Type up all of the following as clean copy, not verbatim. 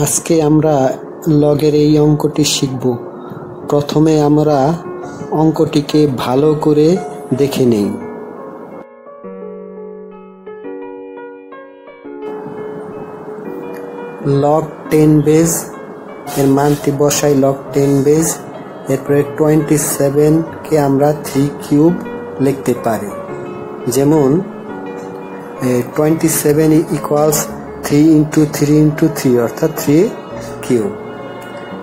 আজকে আমরা লগের এই অঙ্কটি শিখব। প্রথমে আমরা অঙ্কটিকে ভালো করে দেখে নেই। লগ 10 বেজ এর মানটি বসাই লগ 10 বেজ, এরপরে 27 কে আমরা 3 কিউব লিখতে পারি। যেমন 27 ইকুয়ালস 3 ইন্টু 3 ইন্টু 3 অর্থাৎ 3 কিউব।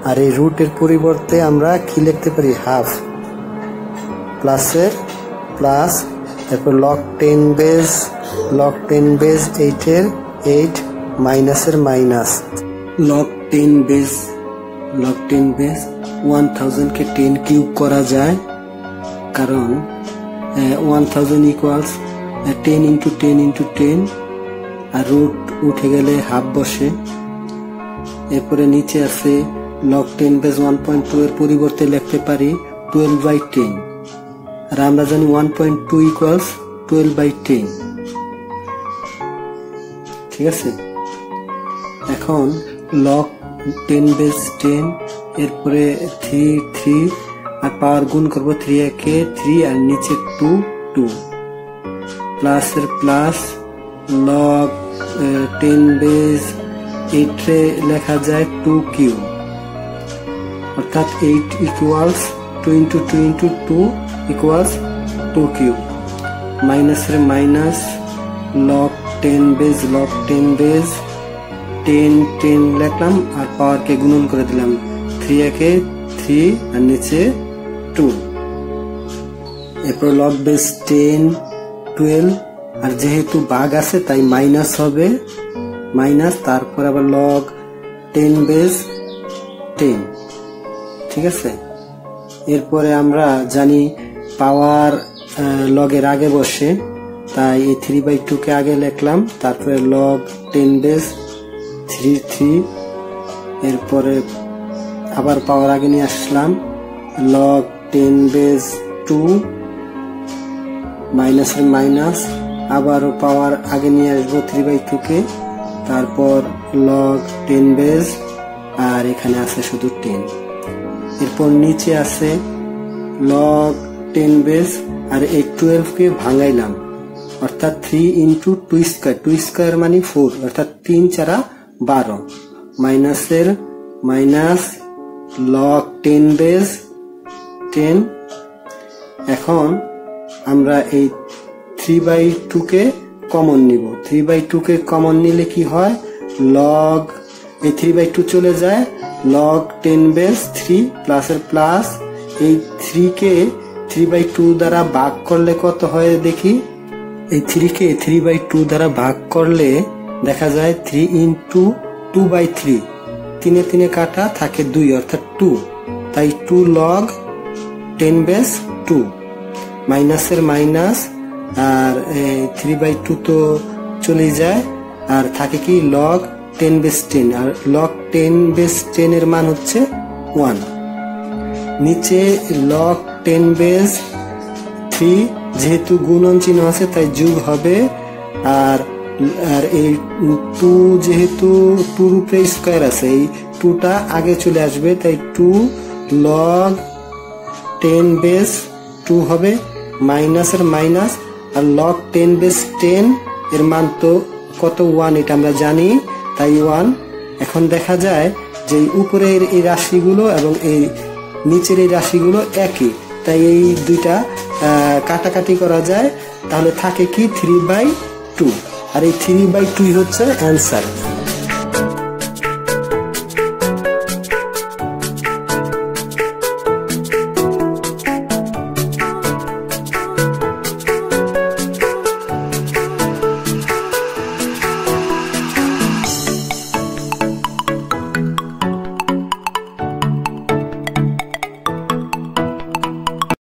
আর এই রুটের পরিবর্তে আমরা কি লিখতে পারি? হাফ। প্লাসের প্লাস, তারপর লগ 10 বেজ 8 এর 8, মাইনাসের মাইনাস। লগ 10 বেজ 1000 কে 10 কিউব করা যায়, কারণ 1000 ইকুয়ালস 10 ইন্টু 10 ইন্টু 10, আর রুট উঠে গেলে হাফ বসে। এরপরে নিচে আছে লগ 10 বেজ 1.2 এর পরিবর্তে লিখতে পারি 12/10, আর আমরা জানি 1.2 ইকুয়ালস 12/10। ঠিক আছে, এখন লগ 10 বেজ 10, এরপরে 3 আর পাওয়ার গুণ করবো 3 একে 3 আর নিচে 2 প্লাসের প্লাস। লগ 10 বেজ 8 রে লেখা যায় 2 কিউব, অর্থাৎ 8 equals 2 into 2 into 2 equals 2 cube. মাইনাসের মাইনাস। লগ 10 বেজ 10 লিখলাম আর পাওয়ার কে গুণন করে দিলাম 3 একে 3 আর নিচে 2। এরপর লগ বেজ 10 12, আর যেহেতু ভাগ আছে তাই মাইনাস হবে, মাইনাস। তারপর আবার লগ 10 বেজ 10। ঠিক আছে, এরপরে আমরা জানি পাওয়ার লগের আগে বসে, তাই এই 3/2 কে আগে লিখলাম, তারপরে লগ 10 বেজ 3, এরপরে আবার পাওয়ার আগে নিয়ে আসলাম লগ 10 বেজ 2, মাইনাসের মাইনাস। আবারও পাওয়ার আগে নিয়ে আসবো 3/2 কে, তারপর লগ 10 বেজ, আর এখানে আছে শুধু 10। এরপর নিচে আছে লগ 10 বেজ, আর এই 12 কে ভাঙাইলাম, অর্থাৎ 3 ইন্টু 2 স্কয়ার মানে 4, অর্থাৎ 3 4 12, মাইনাসের মাইনাস। Log 10 base 10। এখন আমরা এই 3/2 কে কমন নিব। 3/2 কে কমন নিলে কি হয়? লগ এই 3/2 চলে যায়, লগ 10 বেজ 3 প্লাসের প্লাস। এই 3 কে 3/2 দ্বারা ভাগ করলে কত হয় দেখি? এই 3 কে 3/2 দ্বারা ভাগ করলে দেখা যায় 3 ইন্টু 2/3, 3 কাটা থাকে 2, অর্থাৎ 2, তাই 2 লগ 10 বেজ 2। মাইনাসের মাইনাস, আর 3/2 তো চলে যায়, আর থাকে কি লগ 10 বেজ 10, আর লগ 10 বেজ 10 এর মান হচ্ছে 1। নিচে লগ 10 বেজ 3, যেহেতু গুণন চিহ্ন আছে তাই যোগ হবে, আর এই 2 যেহেতু 2 উপরে স্কয়ার আছে, এই 2টা আগে চলে আসবে, তাই 2 লগ 10 বেজ 2 হবে, মাইনাসের মাইনাস। আর লগ 10 বেজ 10 এর মান তো কত? 1, এটা আমরা জানি, তাই 1। এখন দেখা যায় যে উপরের এই রাশিগুলো এবং এই নিচের এই রাশিগুলো একই, তাই এই দুইটা কাটাকাটি করা যায়, তাহলে থাকে কি 3/2, আর এই 3/2 হচ্ছে অ্যান্সার।